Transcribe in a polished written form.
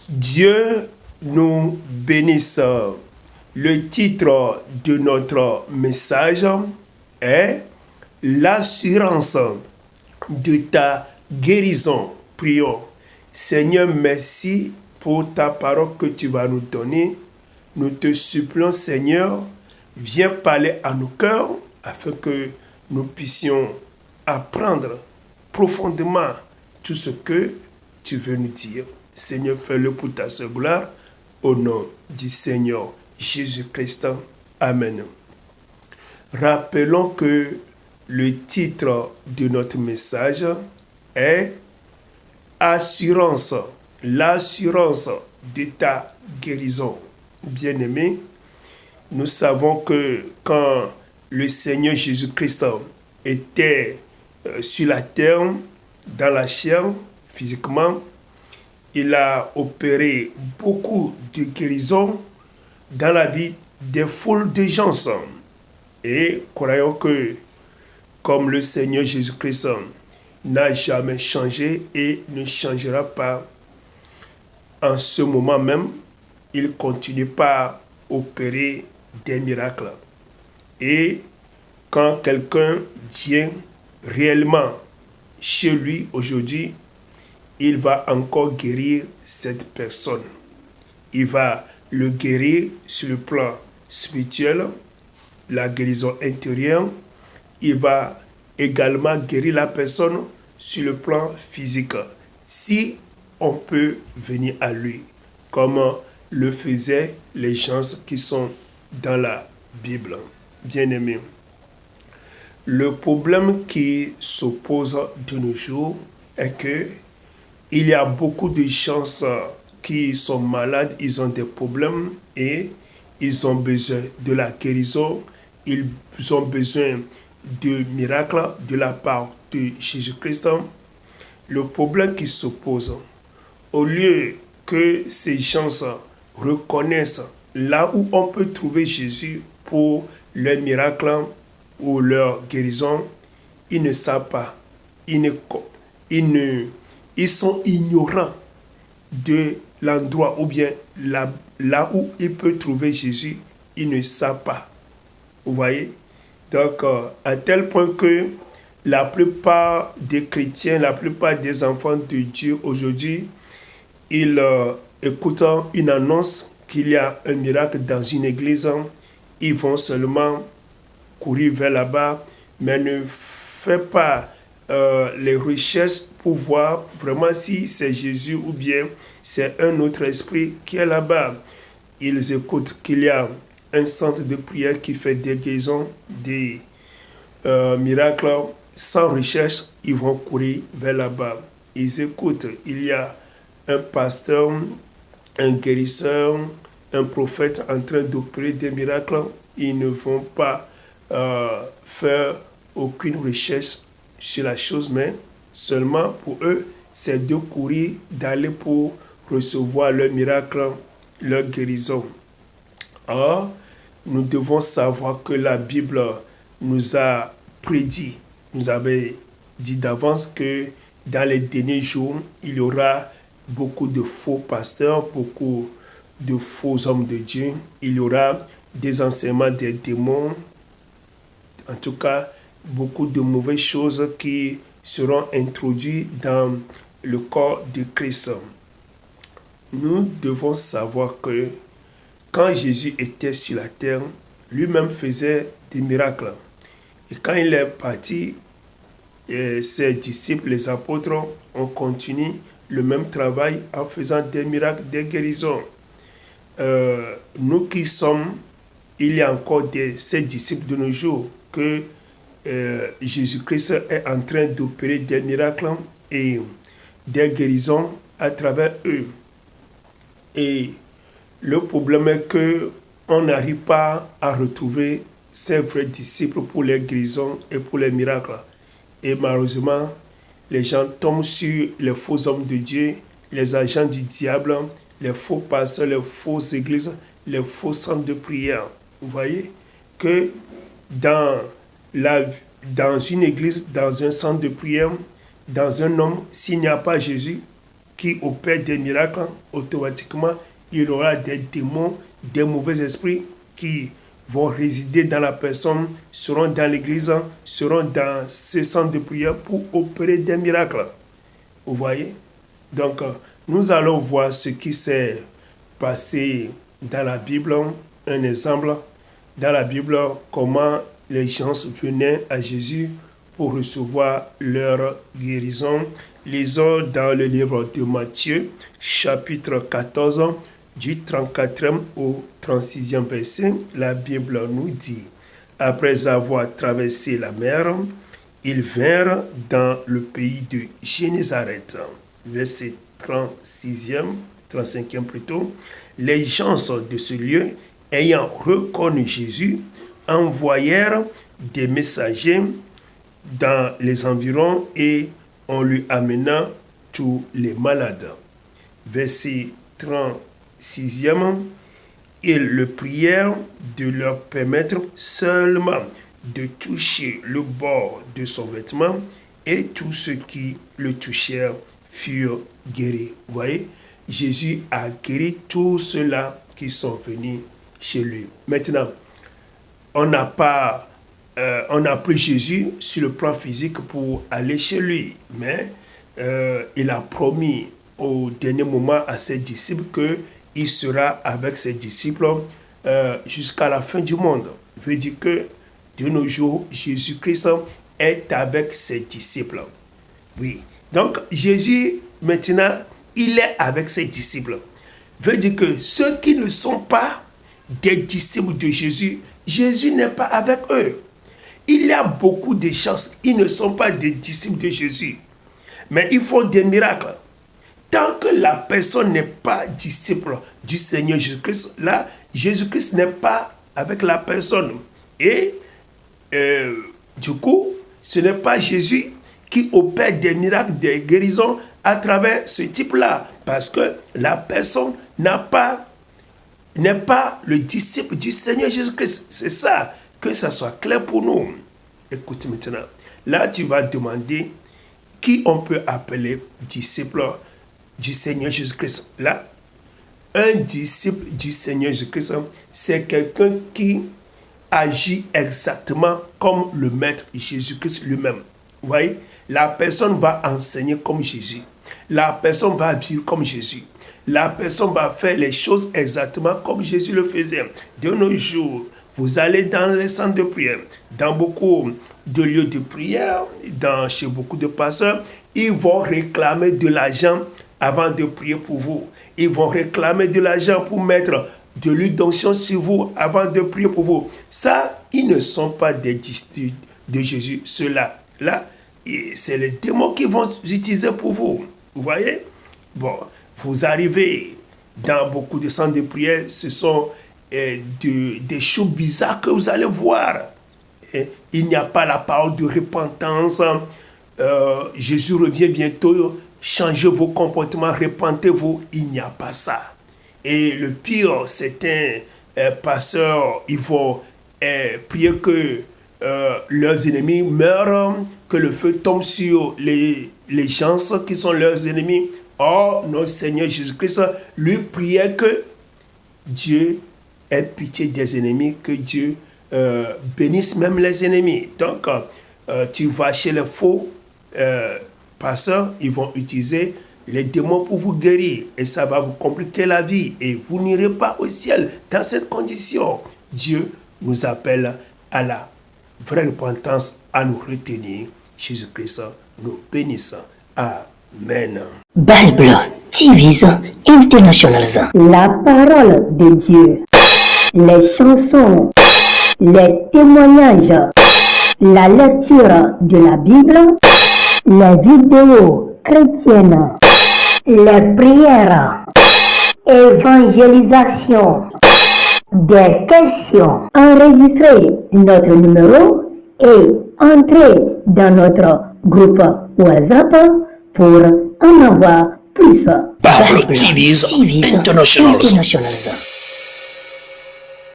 Dieu nous bénisse. Le titre de notre message est l'assurance de ta guérison. Prions. Seigneur, merci pour ta parole que tu vas nous donner. Nous te supplions, Seigneur, viens parler à nos cœurs afin que nous puissions apprendre profondément tout ce que tu veux nous dire. Seigneur, fais-le pour ta seule gloire, au nom du Seigneur Jésus-Christ. Amen. Rappelons que le titre de notre message est Assurance, l'assurance de ta guérison. Bien-aimés, nous savons que quand le Seigneur Jésus-Christ était sur la terre, dans la chair, physiquement, il a opéré beaucoup de guérisons dans la vie des foules de gens. Et croyons que, comme le Seigneur Jésus-Christ n'a jamais changé et ne changera pas, en ce moment même, il continue par opérer des miracles. Et quand quelqu'un vient réellement chez lui aujourd'hui, il va encore guérir cette personne. Il va le guérir sur le plan spirituel, la guérison intérieure. Il va également guérir la personne sur le plan physique, si on peut venir à lui, comme le faisaient les gens qui sont dans la Bible. Bien-aimés, le problème qui s'oppose de nos jours est que il y a beaucoup de gens qui sont malades, ils ont des problèmes et ils ont besoin de la guérison, ils ont besoin de miracles de la part de Jésus-Christ. Le problème qui s'oppose, au lieu que ces gens reconnaissent là où on peut trouver Jésus pour leur miracle ou leur guérison, ils ne savent pas, ils sont ignorants de l'endroit ou bien là où ils peuvent trouver Jésus, ils ne savent pas. Vous voyez? Donc, à tel point que la plupart des chrétiens, la plupart des enfants de Dieu aujourd'hui, ils écoutent une annonce qu'il y a un miracle dans une église, ils vont seulement courir vers là-bas, mais ne font pas les recherches pour voir vraiment si c'est Jésus ou bien c'est un autre esprit qui est là-bas. Ils écoutent qu'il y a un centre de prière qui fait des guérisons, des miracles. Sans recherche, ils vont courir vers là-bas. Ils écoutent, il y a un pasteur, un guérisseur, un prophète en train d'opérer des miracles. Ils ne vont pas faire aucune recherche sur la chose, mais seulement pour eux, c'est de courir, d'aller pour recevoir leur miracle, leur guérison. Or, nous devons savoir que la Bible nous a prédit, nous avait dit d'avance que dans les derniers jours, il y aura beaucoup de faux pasteurs, beaucoup de faux hommes de Dieu. Il y aura des enseignements des démons, en tout cas, beaucoup de mauvaises choses qui seront introduites dans le corps de Christ. Nous devons savoir que quand Jésus était sur la terre, lui-même faisait des miracles. Et quand il est parti, ses disciples, les apôtres, ont continué le même travail en faisant des miracles, des guérisons. Nous qui sommes, il y a encore ces disciples de nos jours que Jésus-Christ est en train d'opérer des miracles et des guérisons à travers eux. Et le problème est que on n'arrive pas à retrouver ces vrais disciples pour les guérisons et pour les miracles. Et malheureusement, les gens tombent sur les faux hommes de Dieu, les agents du diable, les faux pasteurs, les fausses églises, les faux centres de prière. Vous voyez que dans une église, dans un centre de prière, dans un homme, s'il n'y a pas Jésus, qui opère des miracles, automatiquement, il y aura des démons, des mauvais esprits qui vont résider dans la personne, seront dans l'église, seront dans ce centre de prière pour opérer des miracles. Vous voyez? Donc, nous allons voir ce qui s'est passé dans la Bible. Un exemple, dans la Bible, comment les gens venaient à Jésus pour recevoir leur guérison. Lisons dans le livre de Matthieu, chapitre 14, du 34e au 36e verset. La Bible nous dit: après avoir traversé la mer, ils vinrent dans le pays de Génézareth. Verset 35e plutôt. Les gens de ce lieu, ayant reconnu Jésus, envoyèrent des messagers dans les environs et on lui amena tous les malades. Verset 36e. Ils le prièrent de leur permettre seulement de toucher le bord de son vêtement, et tous ceux qui le touchèrent furent guéris. Vous voyez, Jésus a guéri tous ceux-là qui sont venus chez lui. Maintenant, on n'a plus Jésus sur le plan physique pour aller chez lui, mais il a promis au dernier moment à ses disciples qu'il sera avec ses disciples jusqu'à la fin du monde. Veut dire que de nos jours, Jésus-Christ est avec ses disciples. Oui. Donc, Jésus, maintenant, il est avec ses disciples. Veut dire que ceux qui ne sont pas des disciples de Jésus, Jésus n'est pas avec eux. Il y a beaucoup de chances, ils ne sont pas des disciples de Jésus. Mais ils font des miracles. Tant que la personne n'est pas disciple du Seigneur Jésus-Christ, là, Jésus-Christ n'est pas avec la personne. Et du coup, ce n'est pas Jésus qui opère des miracles, des guérisons à travers ce type-là. Parce que la personne n'est pas le disciple du Seigneur Jésus-Christ. C'est ça, que ça soit clair pour nous. Écoute maintenant. Là, tu vas demander qui on peut appeler disciple du Seigneur Jésus-Christ. Là, un disciple du Seigneur Jésus-Christ, c'est quelqu'un qui agit exactement comme le Maître Jésus-Christ lui-même. Vous voyez, la personne va enseigner comme Jésus. La personne va vivre comme Jésus. La personne va faire les choses exactement comme Jésus le faisait. De nos jours, vous allez dans les centres de prière, dans beaucoup de lieux de prière, chez beaucoup de pasteurs, ils vont réclamer de l'argent avant de prier pour vous. Ils vont réclamer de l'argent pour mettre de l'huile d'onction sur vous avant de prier pour vous. Ça, ils ne sont pas des disciples de Jésus. Ceux-là, c'est les démons qui vont utiliser pour vous. Vous voyez? Bon, vous arrivez dans beaucoup de centres de prière, ce sont des choses bizarres que vous allez voir. Il n'y a pas la parole de repentance. Jésus revient bientôt. Changez vos comportements, repentez-vous. Il n'y a pas ça. Et le pire, certains pasteurs, ils vont prier que leurs ennemis meurent, que le feu tombe sur les gens qui sont leurs ennemis. Or, notre Seigneur Jésus-Christ lui priait que Dieu ait pitié des ennemis, que Dieu bénisse même les ennemis. Donc, tu vas chez les faux pasteurs, ils vont utiliser les démons pour vous guérir. Et ça va vous compliquer la vie. Et vous n'irez pas au ciel dans cette condition. Dieu nous appelle à la vraie repentance, à nous retenir. Jésus-Christ nous bénisse. Amen. Bible TV International. La parole de Dieu, les chansons, les témoignages, la lecture de la Bible, les vidéos chrétiennes, les prières, évangélisation, des questions. Enregistrez notre numéro et entrez dans notre groupe WhatsApp pour en avoir plus. Bible TV International.